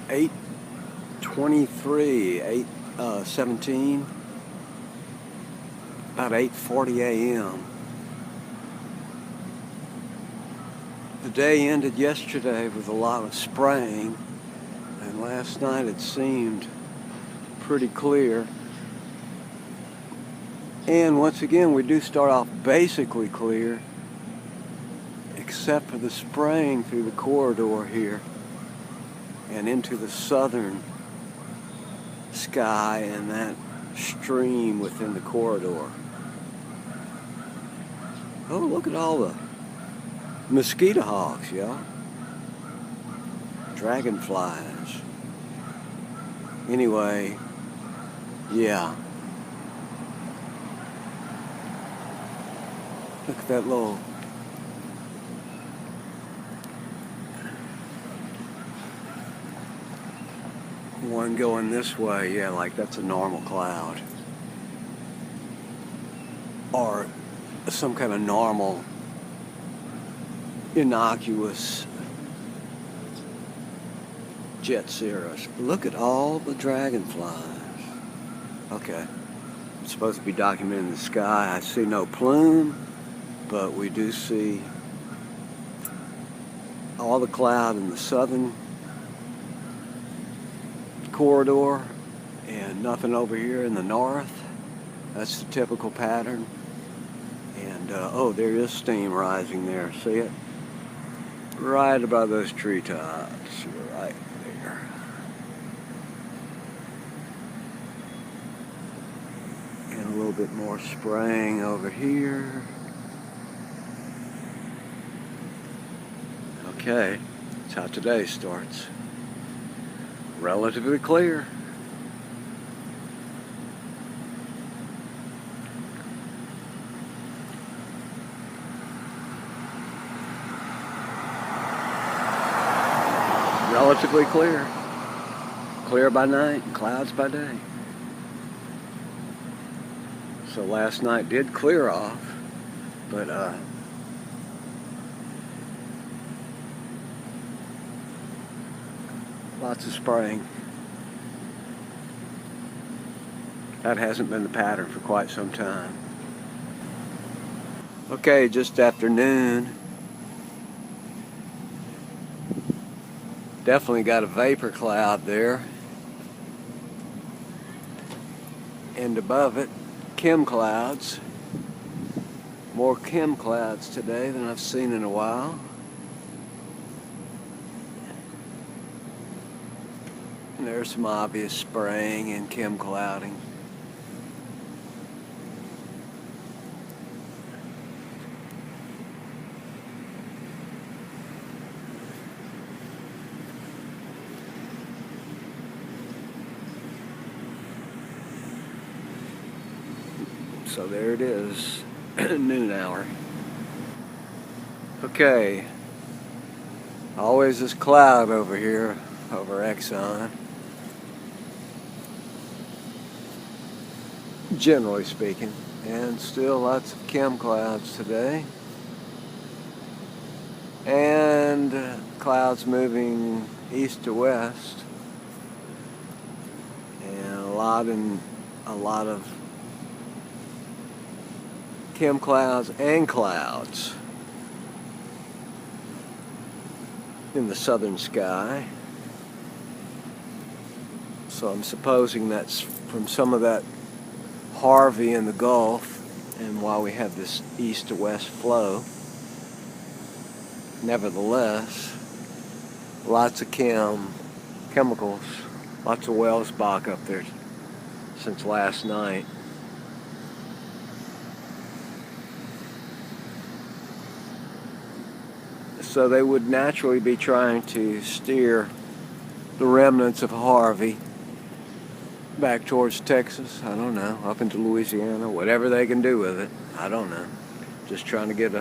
8:23, 8:17, about 8:40 a.m. The day ended yesterday with a lot of spraying, and last night it seemed pretty clear. And once again, we do start off basically clear, except for the spraying through the corridor here and into the southern sky and that stream within the corridor. Oh, look at all the mosquito hawks, y'all. Dragonflies. Anyway, yeah. Look at that little one going this way. Yeah, like that's a normal cloud. Or some kind of normal, innocuous jet cirrus. Look at all the dragonflies. Okay. It's supposed to be documenting the sky. I see no plume, but we do see all the cloud in the southern corridor and nothing over here in the north. That's the typical pattern. And oh, there is steam rising there. See it? Right above those treetops. Right there. And a little bit more spraying over here. Okay, that's how today starts. Relatively clear. Relatively clear. Clear by night and clouds by day. So last night did clear off, but lots of spraying. That hasn't been the pattern for quite some time. Okay, just after noon. Definitely got a vapor cloud there. And above it, chem clouds. More chem clouds today than I've seen in a while. And there's some obvious spraying and chem clouding. So there it is, noon hour. Okay, always this cloud over here, over Exxon. Generally speaking, and still lots of chem clouds today. And clouds moving east to west. And a lot of chem clouds and clouds in the southern sky. So I'm supposing that's from some of that Harvey in the Gulf, and while we have this east to west flow, nevertheless, lots of chemicals, lots of Welsbach up there since last night. So they would naturally be trying to steer the remnants of Harvey back towards Texas. I don't know, up into Louisiana, whatever they can do with it. I don't know. Just trying to get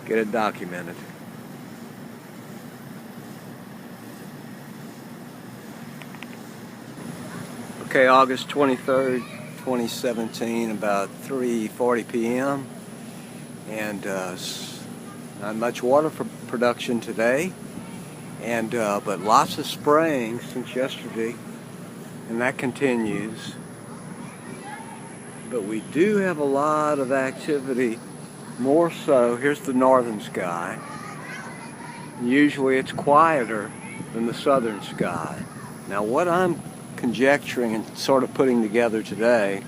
it documented. Okay, August 23rd, 2017, about 3:40 p.m. And not much water for production today. And but lots of spraying since yesterday, and that continues. But we do have a lot of activity, more so. Here's the northern sky. Usually it's quieter than the southern sky. Now what I'm conjecturing and sort of putting together today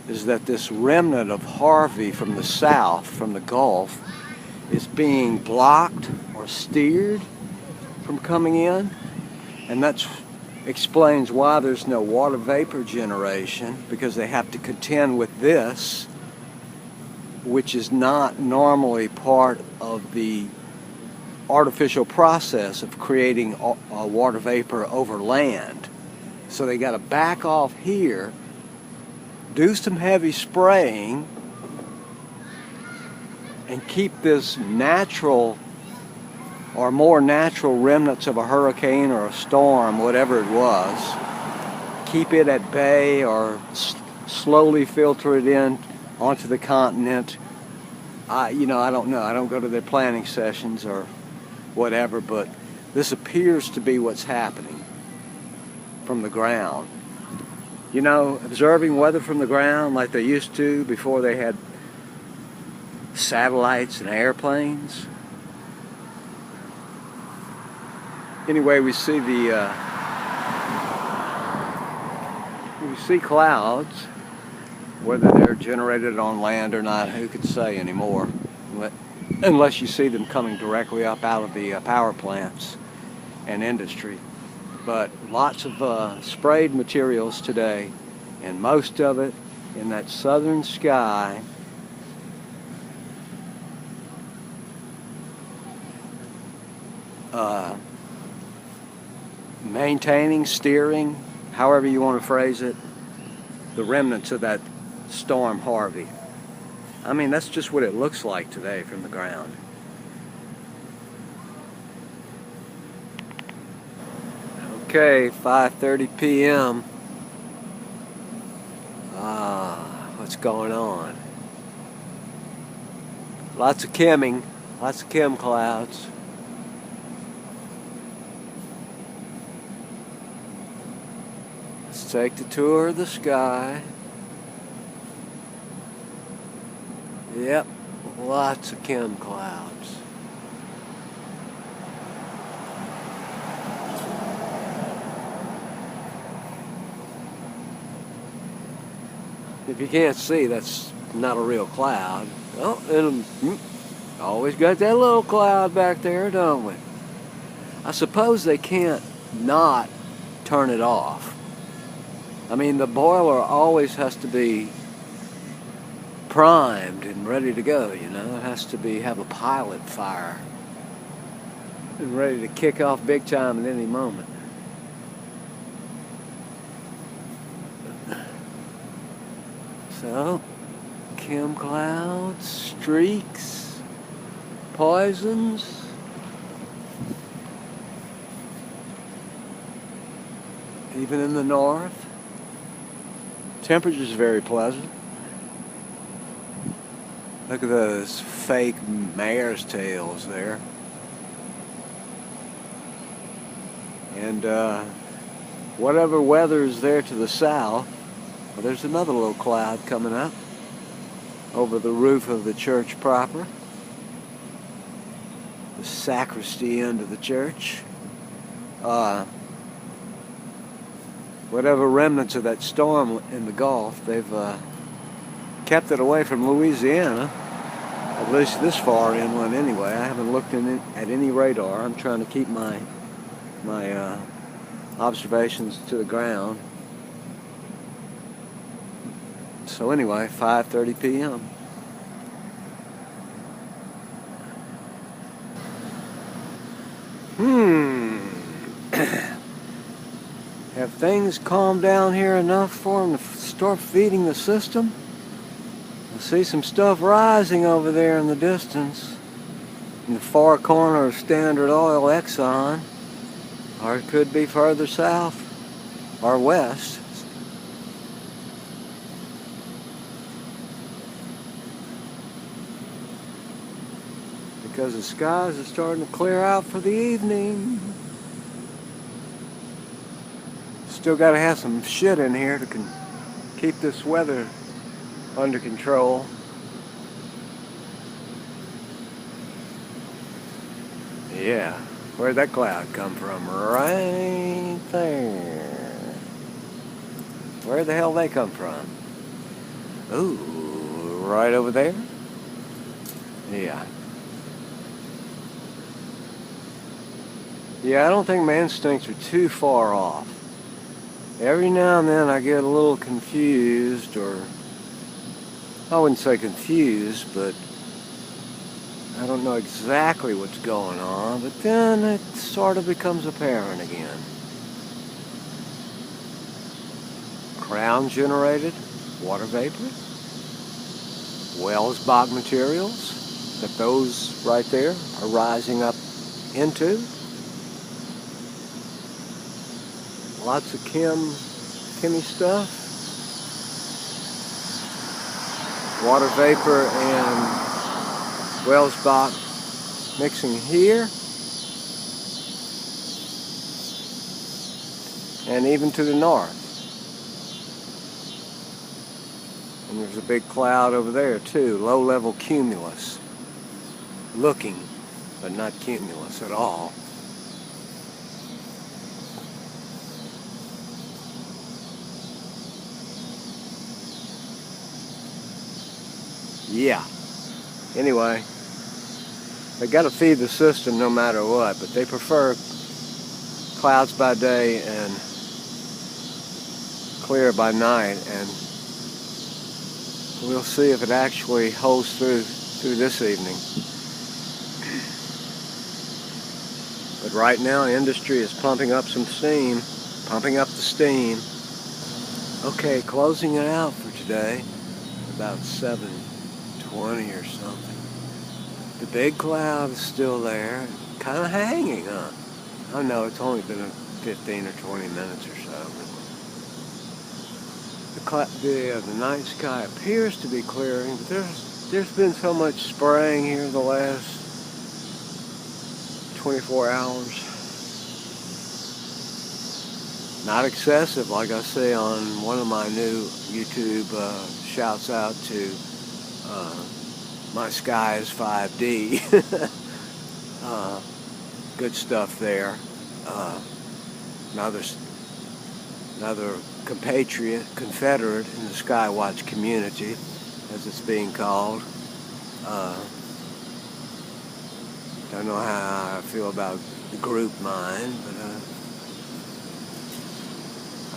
is that this remnant of Harvey from the south, from the Gulf, is being blocked or steered from coming in, and that explains why there's no water vapor generation, because they have to contend with this, which is not normally part of the artificial process of creating water vapor over land. So they got to back off here, do some heavy spraying, and keep this natural or more natural remnants of a hurricane or a storm, whatever it was, keep it at bay or slowly filter it in onto the continent. I don't know. I don't go to their planning sessions or whatever, but this appears to be what's happening from the ground. Observing weather from the ground like they used to before they had satellites and airplanes. Anyway, we see clouds, whether they're generated on land or not, who could say anymore? Unless you see them coming directly up out of the power plants and industry. But lots of sprayed materials today, and most of it in that southern sky. Maintaining, steering, however you want to phrase it, the remnants of that storm Harvey. I mean, that's just what it looks like today from the ground. Okay, 5:30 p.m. What's going on? Lots of chemming, lots of chem clouds. Let's take the tour of the sky. Yep, lots of chem clouds. If you can't see, that's not a real cloud. Oh, and always got that little cloud back there, don't we? I suppose they can't not turn it off. I mean, the boiler always has to be primed and ready to go, It has to have a pilot fire and ready to kick off big time at any moment. So, chem clouds, streaks, poisons. Even in the north. Temperature's very pleasant. Look at those fake mare's tails there. And whatever weather is there to the south, well, there's another little cloud coming up over the roof of the church proper. The sacristy end of the church. Whatever remnants of that storm in the Gulf, they've kept it away from Louisiana, at least this far inland anyway. I haven't looked at any radar. I'm trying to keep my observations to the ground. So anyway, 5:30 p.m. Have things calmed down here enough for them to start feeding the system? I see some stuff rising over there in the distance, in the far corner of Standard Oil Exxon, or it could be further south or west. Because the skies are starting to clear out for the evening. Still got to have some shit in here to keep this weather under control. Yeah, where'd that cloud come from? Right there. Where the hell they come from? Ooh, right over there? Yeah. Yeah, I don't think my instincts are too far off. Every now and then I get a little confused, or I wouldn't say confused, but I don't know exactly what's going on, but then it sort of becomes apparent again. Crown-generated water vapor, Welsbach materials that those right there are rising up into. Lots of chemi stuff. Water vapor and Welsbach mixing here. And even to the north. And there's a big cloud over there too, low-level cumulus. Looking, but not cumulus at all. Yeah. Anyway, they got to feed the system no matter what, but they prefer clouds by day and clear by night, and we'll see if it actually holds through this evening. But right now, industry is pumping up some steam, pumping up the steam. Okay, closing it out for today, about 7:20 or something. The big cloud is still there, kind of hanging, huh? I know it's only been 15 or 20 minutes or so. The night sky appears to be clearing, but there's been so much spraying here the last 24 hours. Not excessive, like I say on one of my new YouTube shouts out to My Sky is 5D. Good stuff there. Another compatriot, confederate in the Skywatch community, as it's being called. Don't know how I feel about the group mind, but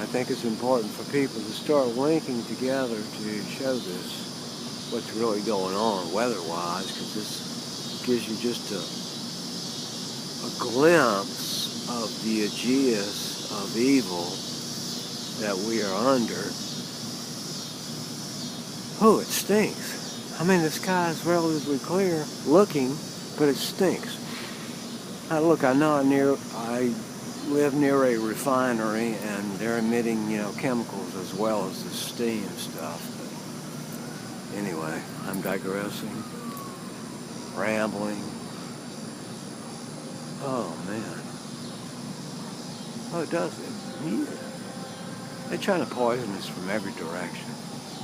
I think it's important for people to start linking together to show this, what's really going on weather-wise, because this gives you just a glimpse of the aegis of evil that we are under. Oh, it stinks. I mean, the sky is relatively clear looking, but it stinks. Look, I know I live near a refinery, and they're emitting, chemicals as well as the steam stuff. But anyway, I'm digressing, rambling. Oh, man. Oh, it does it. Yeah. They're trying to poison us from every direction.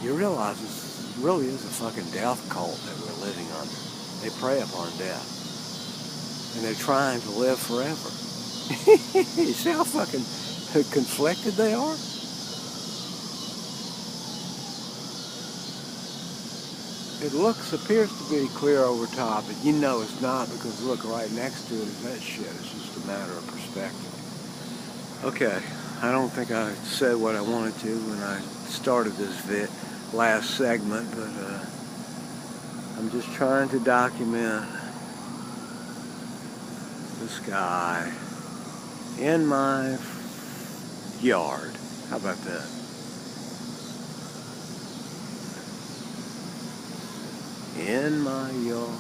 You realize this really is a fucking death cult that we're living under. They prey upon death. And they're trying to live forever. You see how fucking conflicted they are? It appears to be clear over top, but it's not, because look, right next to it is that shit. It's just a matter of perspective. Okay, I don't think I said what I wanted to when I started this last segment, but I'm just trying to document the sky in my yard. How about that? In my yard.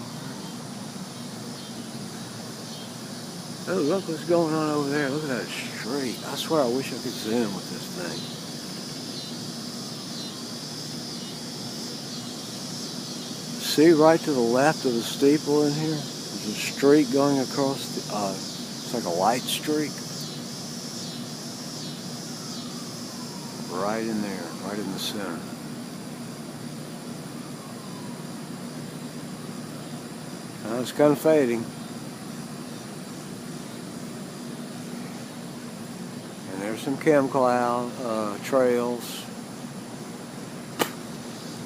Oh, look what's going on over there. Look at that street. I swear I wish I could zoom with this thing. See right to the left of the steeple in here? There's a streak going across it's like a light streak. right in there, right in the center. It's kind of fading. And there's some chem trails.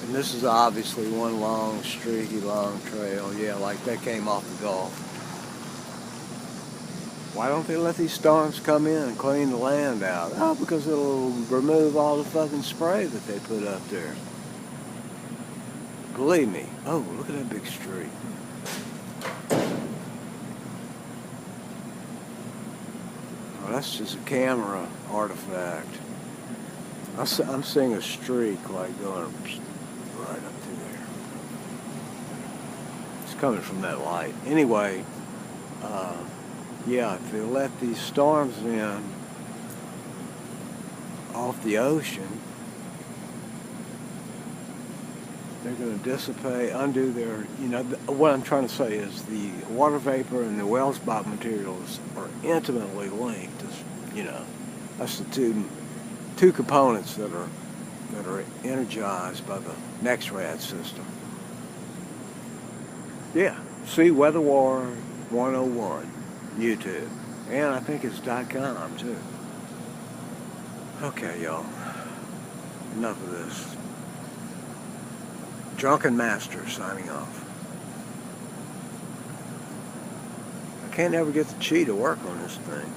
And this is obviously one long, streaky, long trail. Yeah, like that came off the Gulf. Why don't they let these storms come in and clean the land out? Oh, because it'll remove all the fucking spray that they put up there. Believe me. Oh, look at that big streak. Oh, that's just a camera artifact. I'm seeing a streak like going right up through there. It's coming from that light. Anyway, yeah, if they let these storms in off the ocean, they're going to dissipate, undo their, what I'm trying to say is the water vapor and the Welsbach materials are intimately linked. That's the two components that are energized by the NEXRAD system. Yeah, see Weather War 101, YouTube. And I think it's .com too. Okay, y'all. Enough of this. Drunken Master signing off. I can't ever get the chi to work on this thing.